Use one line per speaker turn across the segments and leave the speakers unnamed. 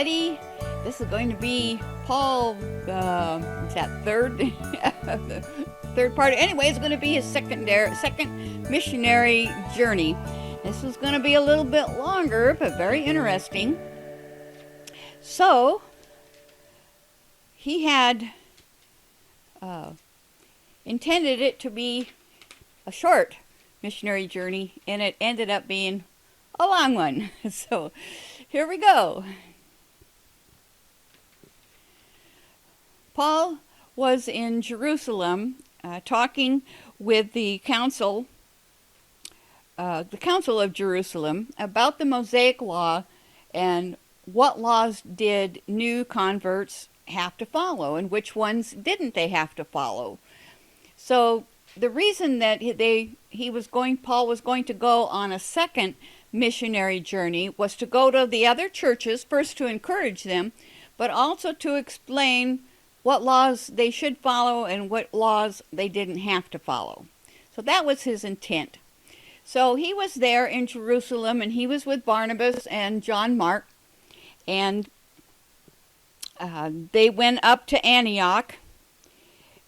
ready? This is going to be Paul, what's that, third? The third part. Anyway, it's going to be his second missionary journey. This is going to be a little bit longer, but very interesting. So, he had intended it to be a short missionary journey, and it ended up being a long one. So, here we go. Paul was in Jerusalem talking with the council of Jerusalem about the Mosaic law and what laws did new converts have to follow and which ones didn't they have to follow. So the reason that Paul was going to go on a second missionary journey was to go to the other churches, first to encourage them, but also to explain what laws they should follow and what laws they didn't have to follow. So that was his intent. So he was there in Jerusalem, and he was with Barnabas and John Mark, and they went up to Antioch,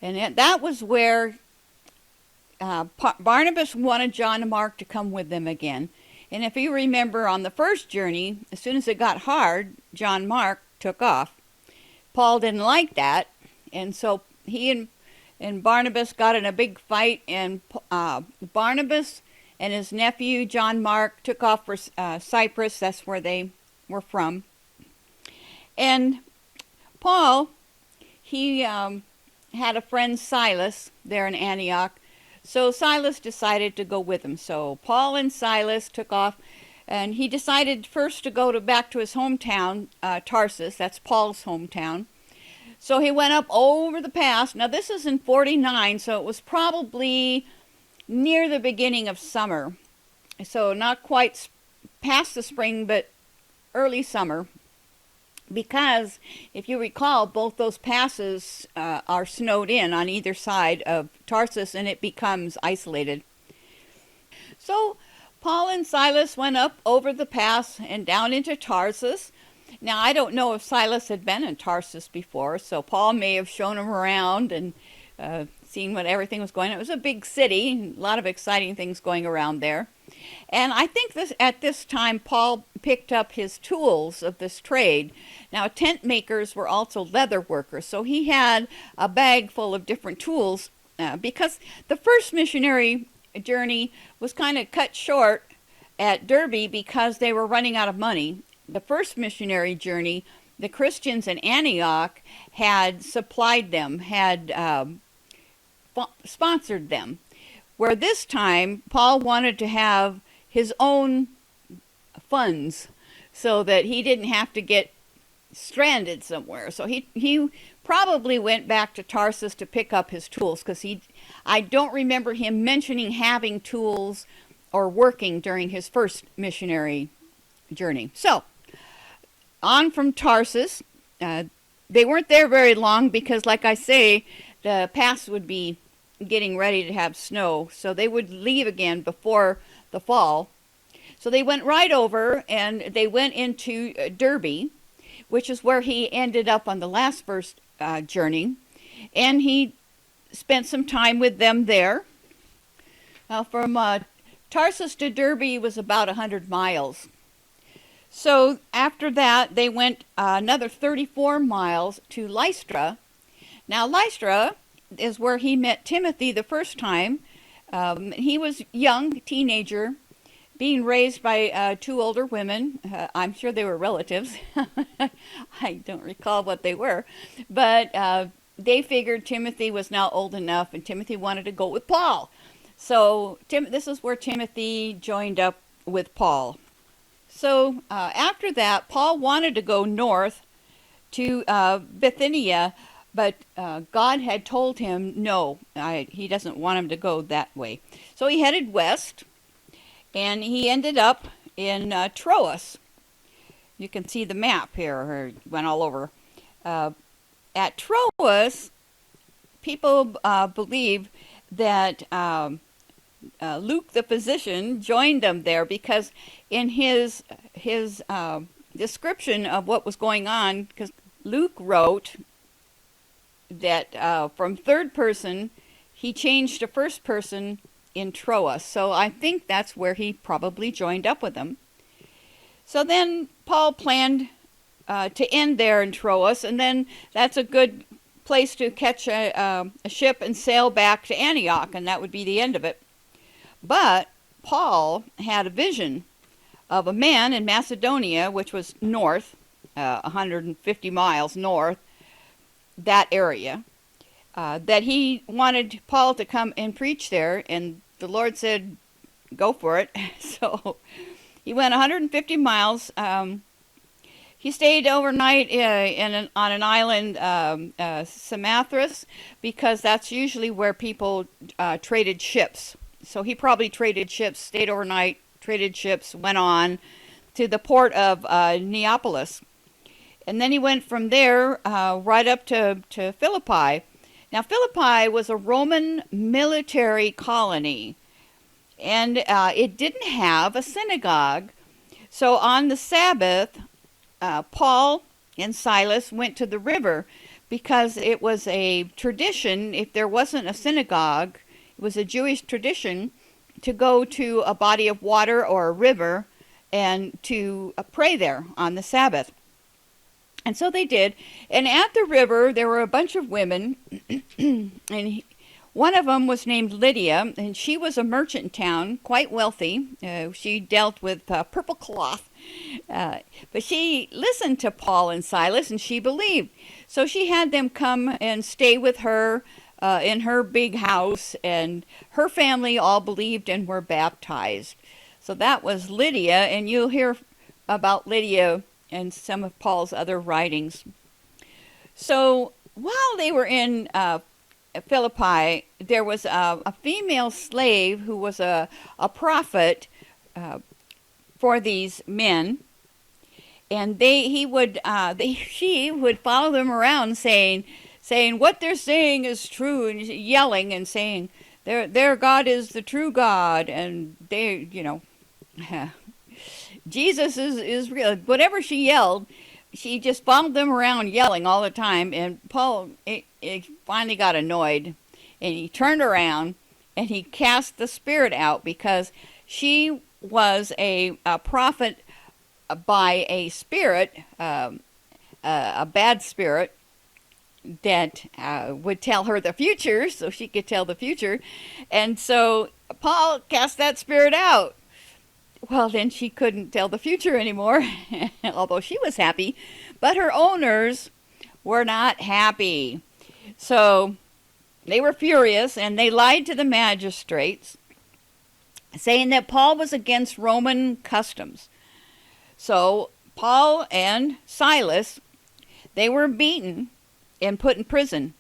and that was where Barnabas wanted John and Mark to come with them again. And if you remember on the first journey, as soon as it got hard, John Mark took off. Paul didn't like that, and so he and Barnabas got in a big fight, and Barnabas and his nephew John Mark took off for Cyprus. That's where they were from. And Paul, he had a friend Silas there in Antioch, so Silas decided to go with him. So Paul and Silas took off, and he decided first to go back to his hometown, Tarsus. That's Paul's hometown. So he went up over the pass. Now this is in 49, so it was probably near the beginning of summer. So not quite past the spring, but early summer. Because, if you recall, both those passes are snowed in on either side of Tarsus, and it becomes isolated. So Paul and Silas went up over the pass and down into Tarsus. Now, I don't know if Silas had been in Tarsus before, so Paul may have shown him around and seen what everything was going on. It was a big city, a lot of exciting things going around there. And I think at this time, Paul picked up his tools of this trade. Now, tent makers were also leather workers, so he had a bag full of different tools because the first missionary journey was kind of cut short at Derbe because they were running out of money. The first missionary journey, the Christians in Antioch had supplied them, had sponsored them. Where this time, Paul wanted to have his own funds so that he didn't have to get stranded somewhere. So he probably went back to Tarsus to pick up his tools because I don't remember him mentioning having tools or working during his first missionary journey. So, on from Tarsus. They weren't there very long because, like I say, the pass would be getting ready to have snow, so they would leave again before the fall. So they went right over, and they went into Derbe, which is where he ended up on the first journey, and he spent some time with them there. Now, from Tarsus to Derbe was about 100 miles. So after that, they went another 34 miles to Lystra. Now, Lystra is where he met Timothy the first time. He was young, teenager, being raised by two older women. I'm sure they were relatives. I don't recall what they were. But they figured Timothy was now old enough, and Timothy wanted to go with Paul. So this is where Timothy joined up with Paul. So after that, Paul wanted to go north to Bithynia, but God had told him no, he doesn't want him to go that way. So he headed west, and he ended up in Troas. You can see the map here, it went all over. At Troas, people believe that Luke the physician joined them there because in his description of what was going on, because Luke wrote that from third person, he changed to first person in Troas. So I think that's where he probably joined up with them. So then Paul planned to end there in Troas, and then that's a good place to catch a ship and sail back to Antioch, and that would be the end of it. But Paul had a vision of a man in Macedonia, which was north, 150 miles north, that area, that he wanted Paul to come and preach there, and the Lord said, go for it. So he went 150 miles. He stayed overnight on an island, Samothrace, because that's usually where people traded ships. So he probably traded ships, stayed overnight, traded ships, went on to the port of Neapolis. And then he went from there right up to Philippi. Now, Philippi was a Roman military colony, and it didn't have a synagogue. So on the Sabbath, Paul and Silas went to the river because it was a tradition, if there wasn't a synagogue, it was a Jewish tradition to go to a body of water or a river and to pray there on the Sabbath. And so they did. And at the river, there were a bunch of women, and one of them was named Lydia, and she was a merchant town, quite wealthy. She dealt with purple cloth. But she listened to Paul and Silas, and she believed. So she had them come and stay with her in her big house, and her family all believed and were baptized. So that was Lydia, and you'll hear about Lydia and some of Paul's other writings. So while they were in Philippi, there was a female slave who was a prophet for these men, and she would follow them around saying what they're saying is true, and yelling and saying their God is the true God, and they, Jesus is real. Whatever she yelled, she just followed them around yelling all the time. And Paul finally got annoyed, and he turned around and he cast the spirit out, because she was a prophet by a spirit, a bad spirit, that would tell her the future, so she could tell the future. And so Paul cast that spirit out. Well, then she couldn't tell the future anymore, although she was happy. But her owners were not happy. So they were furious, and they lied to the magistrates, saying that Paul was against Roman customs. So Paul and Silas, they were beaten and put in prison.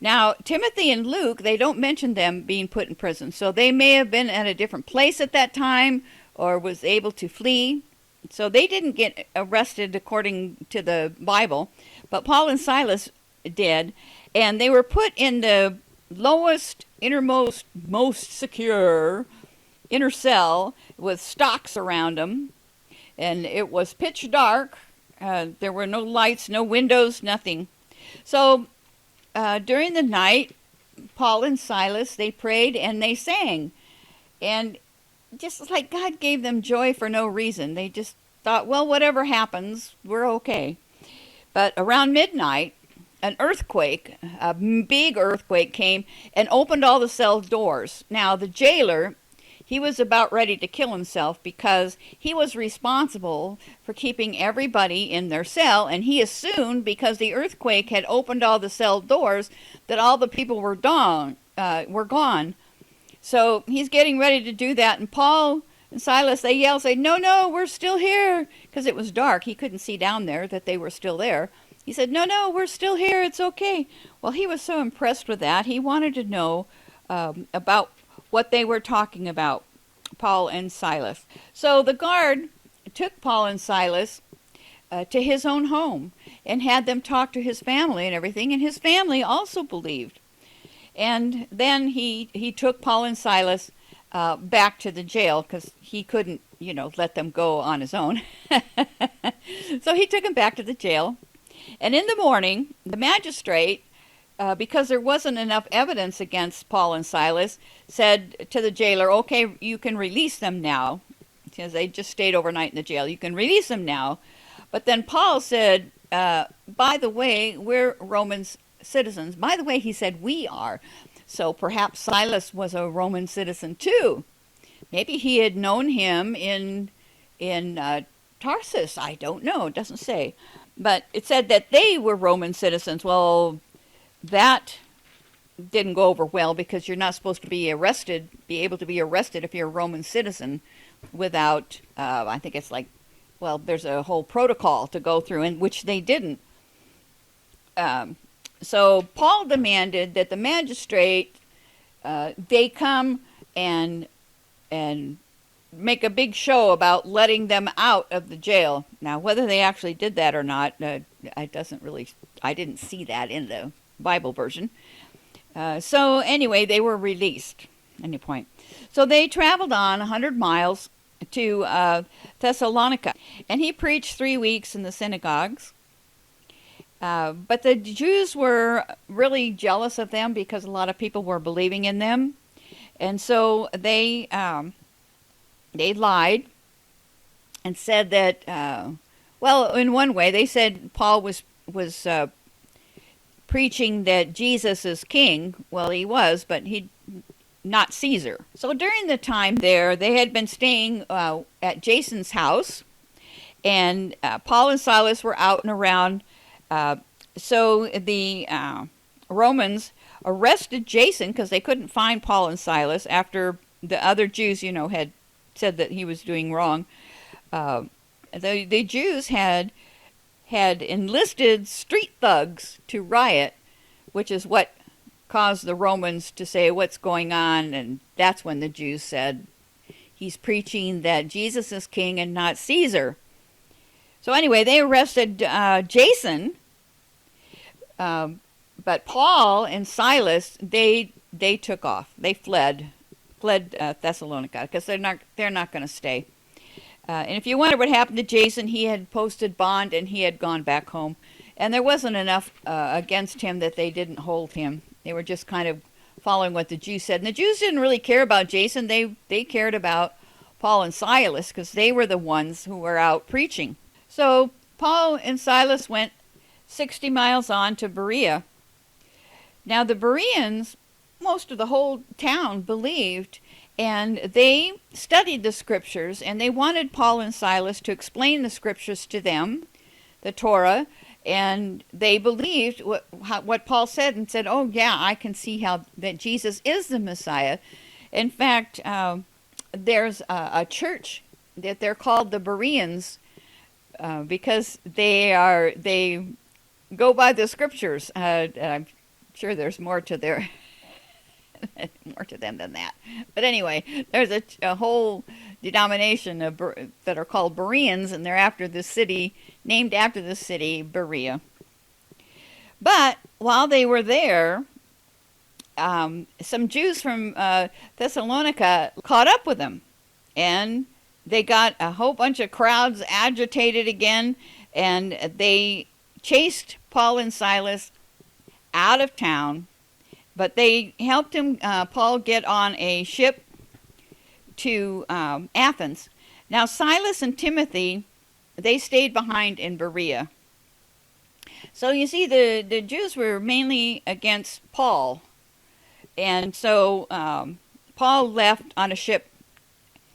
Now, Timothy and Luke, they don't mention them being put in prison. So they may have been at a different place at that time, or was able to flee. So they didn't get arrested according to the Bible, but Paul and Silas did, and they were put in the lowest, innermost, most secure inner cell with stocks around them, and it was pitch dark. There were no lights, no windows, nothing. So during the night, Paul and Silas, they prayed and they sang, and just like God gave them joy for no reason. They just thought, well, whatever happens, we're okay. But around midnight, an earthquake, a big earthquake, came and opened all the cell doors. Now, the jailer, he was about ready to kill himself, because he was responsible for keeping everybody in their cell, and he assumed, because the earthquake had opened all the cell doors, that all the people were gone. So he's getting ready to do that, and Paul and Silas, they yell, say, no, we're still here, because it was dark. He couldn't see down there that they were still there. He said, no, we're still here, it's okay. Well, he was so impressed with that, he wanted to know about what they were talking about, Paul and Silas. So the guard took Paul and Silas to his own home and had them talk to his family and everything, and his family also believed. And then he took Paul and Silas back to the jail because he couldn't, let them go on his own. So he took them back to the jail. And in the morning, the magistrate, because there wasn't enough evidence against Paul and Silas, said to the jailer, okay, you can release them now, because they just stayed overnight in the jail. You can release them now. But then Paul said, by the way, we're Roman citizens. By the way, he said, we are. So perhaps Silas was a Roman citizen too. Maybe he had known him in Tarsus. I don't know. It doesn't say. But it said that they were Roman citizens. Well, that didn't go over well because you're not supposed to be able to be arrested if you're a Roman citizen without, I think it's like, well, there's a whole protocol to go through, in which they didn't. So Paul demanded that the magistrate, they come and make a big show about letting them out of the jail. Now, whether they actually did that or not, I didn't see that in the Bible version. So anyway, they were released. Any point. So they traveled on 100 miles to Thessalonica, and he preached 3 weeks in the synagogues. But the Jews were really jealous of them because a lot of people were believing in them, and so they lied and said that, well, in one way, they said Paul was preaching that Jesus is king. Well, he was, but he not Caesar. So during the time there, they had been staying at Jason's house, and Paul and Silas were out and around. So the Romans arrested Jason because they couldn't find Paul and Silas after the other Jews, had said that he was doing wrong. The Jews had enlisted street thugs to riot, which is what caused the Romans to say, what's going on? And that's when the Jews said, he's preaching that Jesus is king and not Caesar. So anyway, they arrested Jason, but Paul and Silas, they took off. They fled Thessalonica because they're not going to stay. And if you wonder what happened to Jason, he had posted bond and he had gone back home. And there wasn't enough against him that they didn't hold him. They were just kind of following what the Jews said. And the Jews didn't really care about Jason. They cared about Paul and Silas because they were the ones who were out preaching. So Paul and Silas went 60 miles on to Berea. Now the Bereans, most of the whole town believed, and they studied the scriptures, and they wanted Paul and Silas to explain the scriptures to them, the Torah, and they believed what Paul said and said, oh yeah, I can see how that Jesus is the Messiah. In fact, there's a church that they're called the Bereans because they go by the scriptures. I'm sure there's more to them than that. But anyway, there's a whole denomination that are called Bereans, and they're named after the city Berea. But while they were there, some Jews from Thessalonica caught up with them, and they got a whole bunch of crowds agitated again, and they chased Paul and Silas out of town. But they helped Paul get on a ship to Athens. Now Silas and Timothy, they stayed behind in Berea. So you see, the Jews were mainly against Paul. And so Paul left on a ship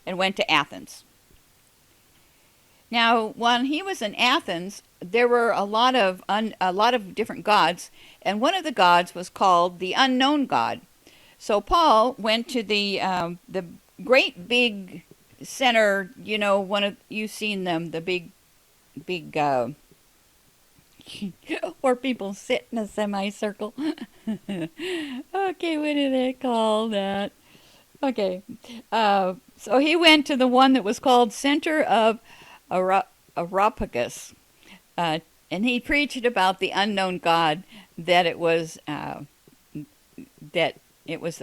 and went to Athens. Now, when he was in Athens, there were a lot of different gods, and one of the gods was called the unknown God. So Paul went to the great big center, you've seen them, the big where people sit in a semicircle. Okay, what do they call that? Okay, so he went to the one that was called Center of Areopagus, and he preached about the unknown God, that it was the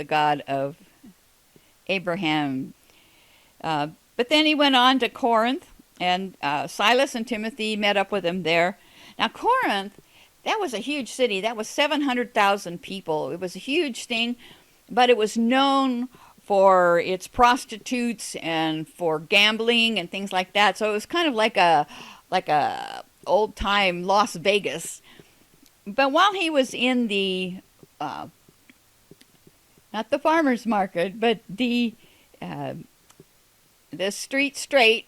God of Abraham. But then he went on to Corinth, and Silas and Timothy met up with him there. Now, Corinth, that was a huge city. That was 700,000 people. It was a huge thing, but it was known for its prostitutes and for gambling and things like that. So it was kind of like a old time Las Vegas. But while he was in the not the farmer's market, but the street straight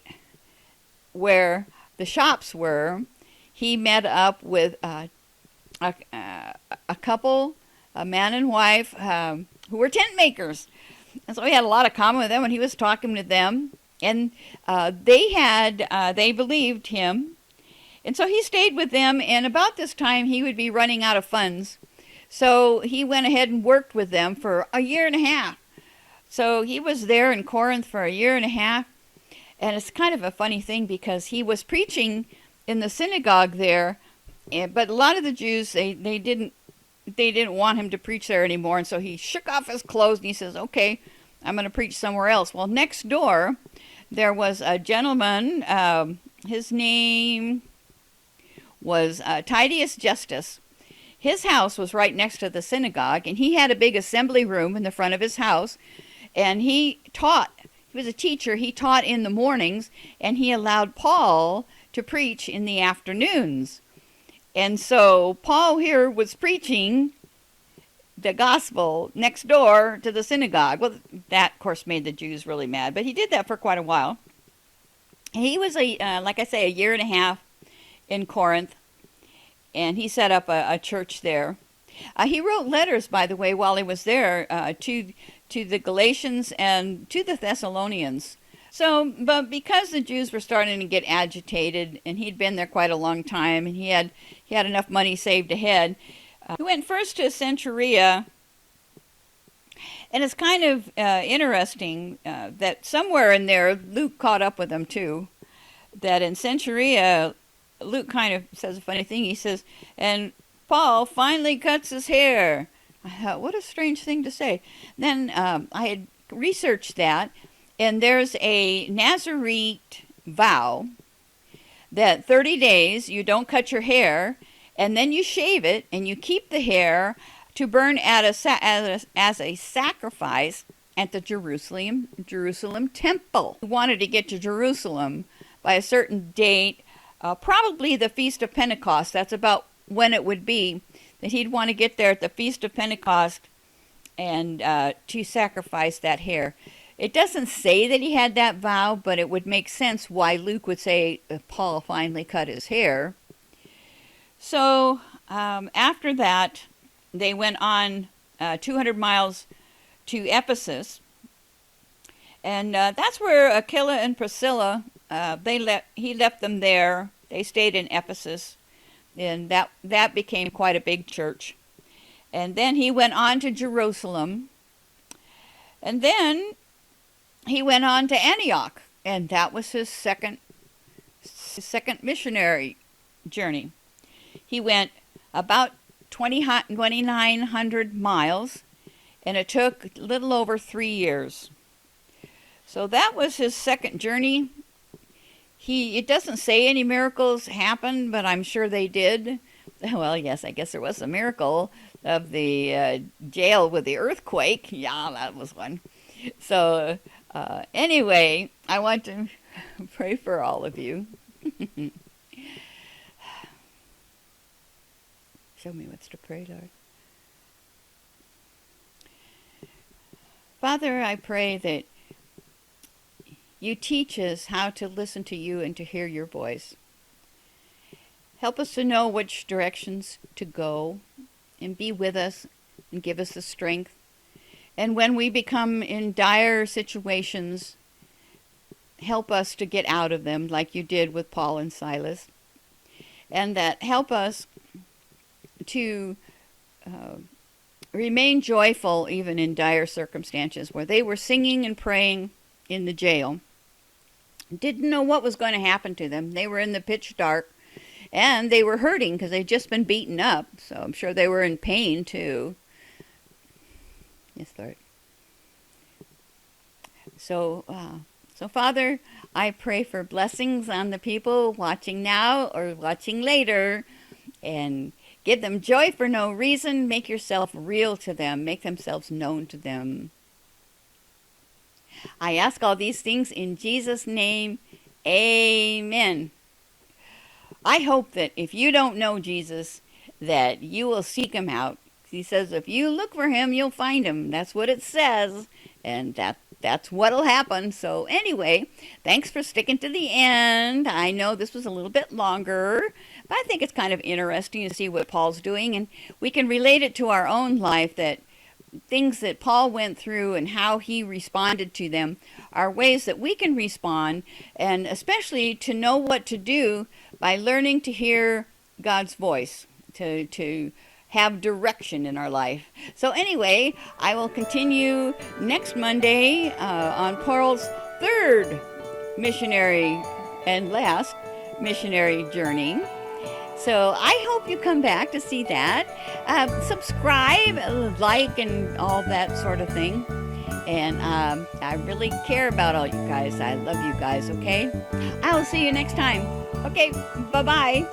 where the shops were, he met up with a couple, a man and wife, who were tent makers. And so he had a lot of common with them, and he was talking to them. And they believed him. And so he stayed with them, and about this time he would be running out of funds. So he went ahead and worked with them for a year and a half. So he was there in Corinth for a year and a half. And it's kind of a funny thing because he was preaching in the synagogue there, but a lot of the Jews, they didn't want him to preach there anymore. And so he shook off his clothes and he says, okay, I'm going to preach somewhere else. Well, next door, there was a gentleman, his name was Titius Justus. His house was right next to the synagogue, and he had a big assembly room in the front of his house, and he taught. He was a teacher. He taught in the mornings, and he allowed Paul to preach in the afternoons. And so Paul here was preaching the gospel next door to the synagogue. Well, that, of course, made the Jews really mad, but he did that for quite a while. He was, like I say, a year and a half in Corinth, and he set up a church there. He wrote letters, by the way, while he was there to the Galatians and to the Thessalonians. So, but because the Jews were starting to get agitated, and he'd been there quite a long time, and he had enough money saved ahead, he went first to Centuria. And it's kind of interesting that somewhere in there, Luke caught up with him too. That in Centuria, Luke kind of says a funny thing. He says, and Paul finally cuts his hair. I thought, what a strange thing to say. Then I had researched that, and there's a Nazarite vow that 30 days you don't cut your hair, and then you shave it, and you keep the hair to burn as a sacrifice at the Jerusalem temple. He wanted to get to Jerusalem by a certain date, probably the Feast of Pentecost. That's about when it would be, that he'd want to get there at the Feast of Pentecost and to sacrifice that hair. It doesn't say that he had that vow, but it would make sense why Luke would say Paul finally cut his hair. So after that, they went on 200 miles to Ephesus, and that's where Aquila and Priscilla, he left them there. They stayed in Ephesus, and that became quite a big church. And then he went on to Jerusalem, and then he went on to Antioch, and that was his second missionary journey. He went about 2,900 miles, and it took a little over 3 years. So that was his second journey. It doesn't say any miracles happened, but I'm sure they did. Well, yes, I guess there was a miracle of the jail with the earthquake. Yeah, that was one. So anyway, I want to pray for all of you. Show me what's to pray, Lord. Father, I pray that you teach us how to listen to you and to hear your voice. Help us to know which directions to go, and be with us and give us the strength. And when we become in dire situations, help us to get out of them like you did with Paul and Silas. And that help us to remain joyful even in dire circumstances, where they were singing and praying in the jail. Didn't know what was going to happen to them. They were in the pitch dark, and they were hurting because they'd just been beaten up. So I'm sure they were in pain too. Yes, Lord. So Father, I pray for blessings on the people watching now or watching later, and give them joy for no reason. Make yourself real to them. Make themselves known to them. I ask all these things in Jesus' name. Amen. I hope that if you don't know Jesus, that you will seek him out. He says, if you look for him, you'll find him. That's what it says. And that's what'll happen. So anyway, thanks for sticking to the end. I know this was a little bit longer, but I think it's kind of interesting to see what Paul's doing. And we can relate it to our own life, that things that Paul went through and how he responded to them are ways that we can respond, and especially to know what to do by learning to hear God's voice, to have direction in our life. So anyway, I will continue next Monday on Paul's third missionary and last missionary journey. So I hope you come back to see that. Subscribe, like, and all that sort of thing. And I really care about all you guys. I love you guys, okay? I will see you next time. Okay, bye-bye.